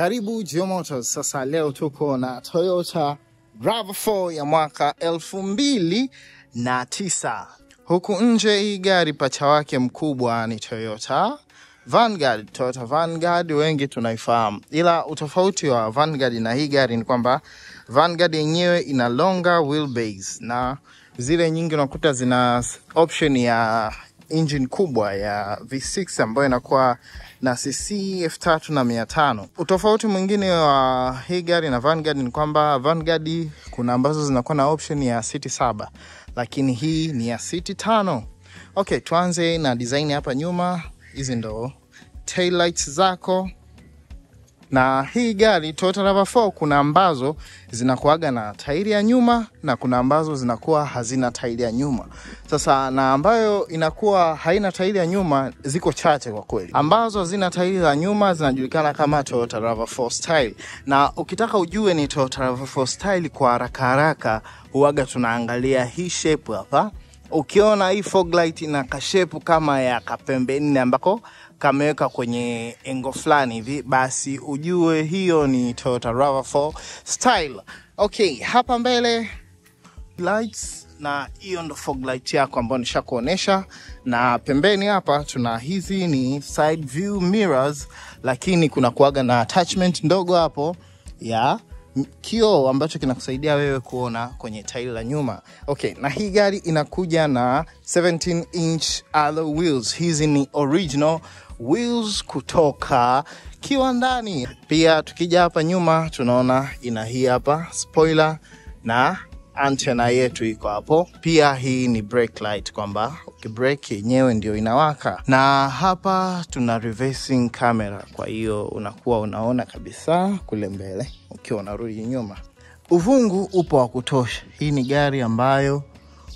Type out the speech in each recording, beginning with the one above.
Karibu Geo Motors. Sasa leo tuko na Toyota RAV4 ya mwaka 2009. Huku nje hii gari pacha wake mkubwa ni Toyota Vanguard. Toyota Vanguard wengi tunaifahamu. Ila utofauti wa Vanguard na hii gari ni kwamba Vanguard yenyewe ina longer wheelbase na zile nyingi unakuta zina option ya engine kubwa ya V6 ambayo inakuwa na cc 3500. Utofauti mwingine wa hii gari na Vanguard ni kwamba Vanguard kuna ambazo zinakuwa na option ya siti 7, lakini hii ni ya siti 5. Okay, tuanze na design hapa nyuma. Hizi ndo tail lights zako. Na hii gari Toyota RAV4 kuna ambazo zinakuaga na tairi ya nyuma na kuna ambazo zinakuwa hazina tairi ya nyuma. Sasa na ambayo inakuwa haina tairi ya nyuma ziko chache kwa kweli. Ambazo zina tairi ya nyuma zinajulikana kama Toyota RAV4 Style. Na ukitaka ujue ni Toyota RAV4 Style kwa haraka haraka huaga tunaangalia hii shape hapa. Ukiona hii fog light ina kashepu kama ya kapembe 4 ambako kameweka kwenye engo fulani hivi, basi ujue hiyo ni Toyota RAV4 Style. Okay, hapa mbele lights na hiyo ndo fog light yako ambayo nishakuonesha, na pembeni hapa tuna hizi ni side view mirrors, lakini kuna kuaga na attachment ndogo hapo ya kioo ambacho kinakusaidia wewe kuona kwenye tairi la nyuma. Okay, na hii gari inakuja na 17 inch alloy wheels. Hizi ni original wheels kutoka kiwandani. Pia tukija hapa nyuma tunaona ina hii hapa spoiler na antenna yetu iko hapo. Pia hii ni brake light kwamba ukibrake yenyewe ndio inawaka. Na hapa tuna reversing camera, kwa hiyo unakuwa unaona kabisa kule mbele ukiwa unarudi nyuma. Uvungu upo wa kutosha. Hii ni gari ambayo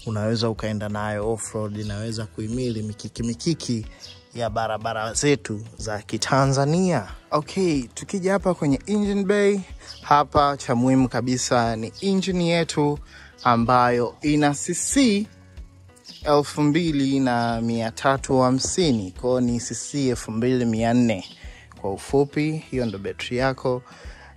unaweza ukaenda nayo off-road, inaweza kuhimili mikiki ya barabara zetu za Kitanzania. Okay, tukija hapa kwenye engine bay, hapa cha muhimu kabisa ni engine yetu ambayo ina cc 2350, kwa ni cc 2400 kwa ufupi. Hiyo ndo battery yako,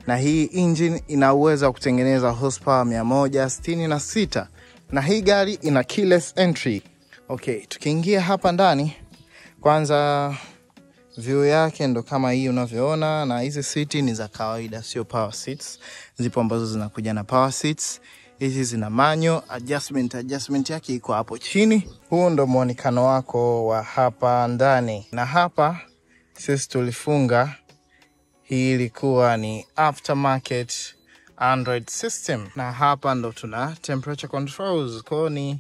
na hii engine ina uwezo wa kutengeneza horsepower 166, na hii gari ina keyless entry. Okay, tukiingia hapa ndani, kwanza view yake ndo kama hii unavyoona, na hizi siti ni za kawaida, sio power seats. Zipo ambazo zinakuja na power seats. Hizi zina manual adjustment yake iko hapo chini. Huu ndo muonekano wako wa hapa ndani. Na hapa sisi tulifunga, hii ilikuwa ni aftermarket Android system, na hapa ndo tuna temperature controls. Kwa ni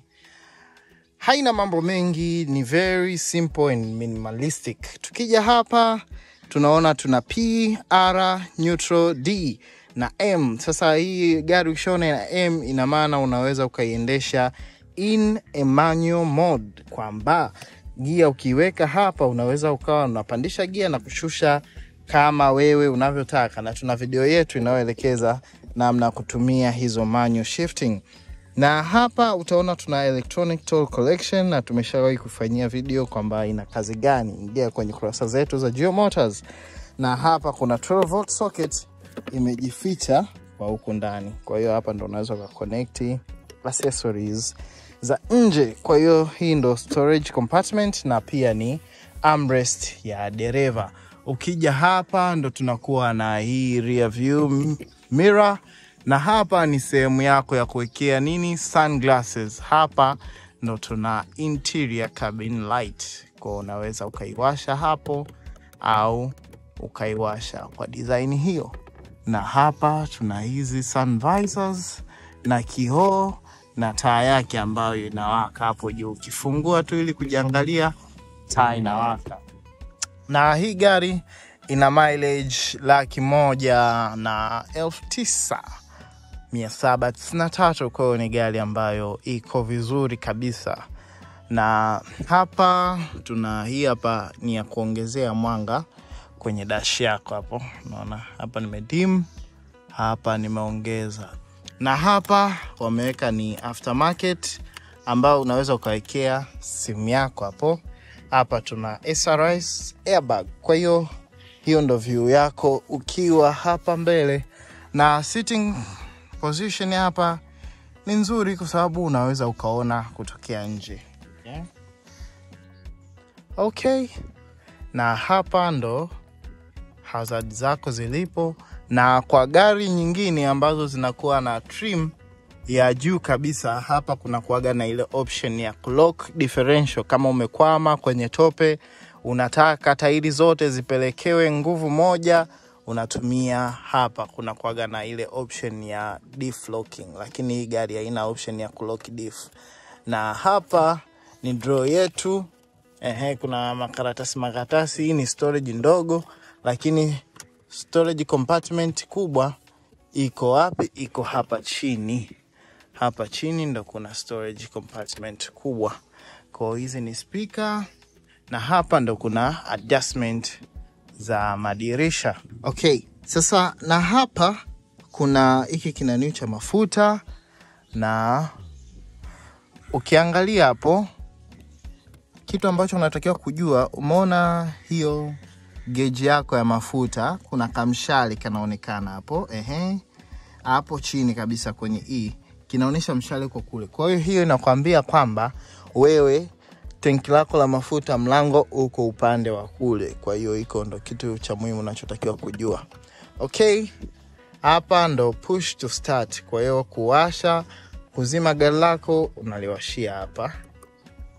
haina mambo mengi, ni very simple and minimalistic. Tukija hapa tunaona tuna P, R, neutral, D na M. Sasa hii gari ukishona na M ina maana unaweza ukaiendesha in a manual mode, kwamba gia ukiweka hapa unaweza ukawa unapandisha gia na kushusha kama wewe unavyotaka, na tuna video yetu inayoelekeza namna kutumia hizo manual shifting. Na hapa utaona tuna electronic toll collection, na tumeshawahi kufanyia video kwamba ina kazi gani. Ingia kwenye kurasa zetu za Geo Motors. Na hapa kuna 12 volt socket imejificha kwa huku ndani, kwa hiyo hapa ndo unaweza kuconnect accessories za nje. Kwa hiyo hii ndo storage compartment, na pia ni armrest ya dereva. Ukija hapa ndo tunakuwa na hii rear view mirror, na hapa ni sehemu yako ya kuwekea nini, sunglasses. Hapa ndo tuna interior cabin light, kwa unaweza ukaiwasha hapo au ukaiwasha kwa design hiyo. Na hapa tuna hizi sun visors na kioo na taa yake ambayo inawaka hapo juu. Ukifungua tu ili kujiangalia, taa inawaka. Na hii gari ina mileage 109,793, kwa hiyo ni gari ambayo iko vizuri kabisa. Na hapa tuna hii hapa ni ya kuongezea mwanga kwenye dash yako hapo. Unaona hapa nimedim, hapa nimeongeza. Na hapa wameweka ni aftermarket ambao unaweza ukawekea simu yako hapo. Hapa tuna SRS airbag. Kwa hiyo Hiyo ndo view yako ukiwa hapa mbele, na sitting position hapa ni nzuri kwa sababu unaweza ukaona kutokea nje. Okay, na hapa ndo hazard zako zilipo, na kwa gari nyingine ambazo zinakuwa na trim ya juu kabisa, hapa kuna kuaga na ile option ya lock differential. Kama umekwama kwenye tope, unataka tairi zote zipelekewe nguvu moja, unatumia hapa. Kuna kuaga na ile option ya diff locking, lakini hii gari haina option ya kulock diff. Na hapa ni draw yetu. Kuna makaratasi. Hii ni storage ndogo, lakini storage compartment kubwa iko wapi? Iko hapa chini. Hapa chini ndo kuna storage compartment kubwa. Kwa hizi ni speaker, na hapa ndo kuna adjustment za madirisha. Okay, sasa na hapa kuna hiki kinani cha mafuta, na ukiangalia hapo kitu ambacho unatakiwa kujua, umeona hiyo gauge yako ya mafuta, kuna kamshale kanaonekana hapo. Hapo chini kabisa kwenye kinaonyesha mshale kwa kule. Kwa hiyo inakwambia kwamba wewe tanki lako la mafuta mlango uko upande wa kule. Kwa hiyo iko ndo kitu cha muhimu unachotakiwa kujua. Okay, hapa ndo push to start. Kwa hiyo kuwasha, kuzima gari lako unaliwashia hapa.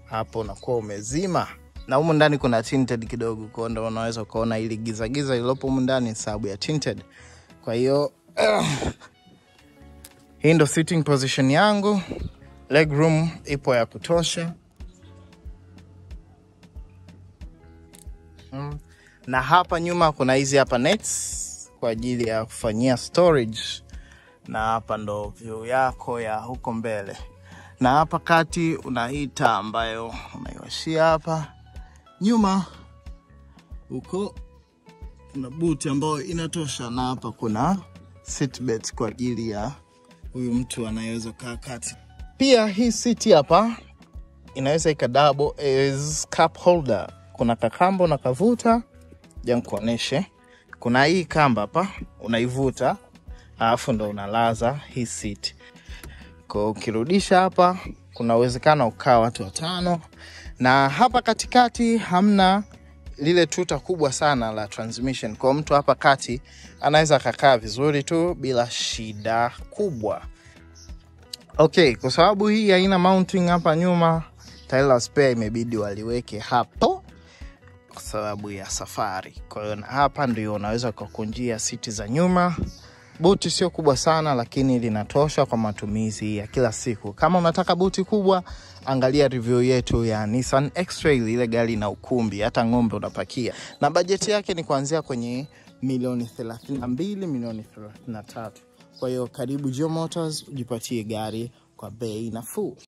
Hapo unakuwa umezima, na humu ndani kuna tinted kidogo, kwa ndo unaweza kuona ile giza lilopo humu ndani sababu ya tinted. Kwa hiyo hii ndo sitting position yangu. Leg room ipo ya kutosha. Na hapa nyuma kuna hizi hapa nets kwa ajili ya kufanyia storage. Na hapa ndo view yako ya huko mbele. Na hapa kati una hii taa ambayo unaiwashia hapa. Nyuma huko kuna boot ambayo inatosha, na hapa kuna seatbelt kwa ajili ya huyu mtu anayeweza kaa kati. Pia hii seat hapa inaweza double as cup holder. Kuna kakambo na kavuta, kuoneshe. Kuna hii kamba hapa unaivuta, alafu ndo unalaza hii seat. Kwa ukirudisha hapa, kuna uwezekano ukaa watu 5. Na hapa katikati hamna lile tuta kubwa sana la transmission. Kwa mtu hapa kati anaweza kukaa vizuri tu bila shida kubwa. Okay, kwa sababu hii haina mounting hapa nyuma, trailer spare imebidi waliweke hapo kwa sababu ya safari. Kwa hiyo hapa ndio unaweza kukunjia siti za nyuma. Buti sio kubwa sana, lakini linatosha kwa matumizi ya kila siku. Kama unataka buti kubwa, angalia review yetu ya Nissan X-Trail, ile gari na ukumbi, hata ng'ombe unapakia. Na bajeti yake ni kuanzia kwenye milioni 32, milioni 33. Kwa hiyo karibu Geo Motors ujipatie gari kwa bei nafuu.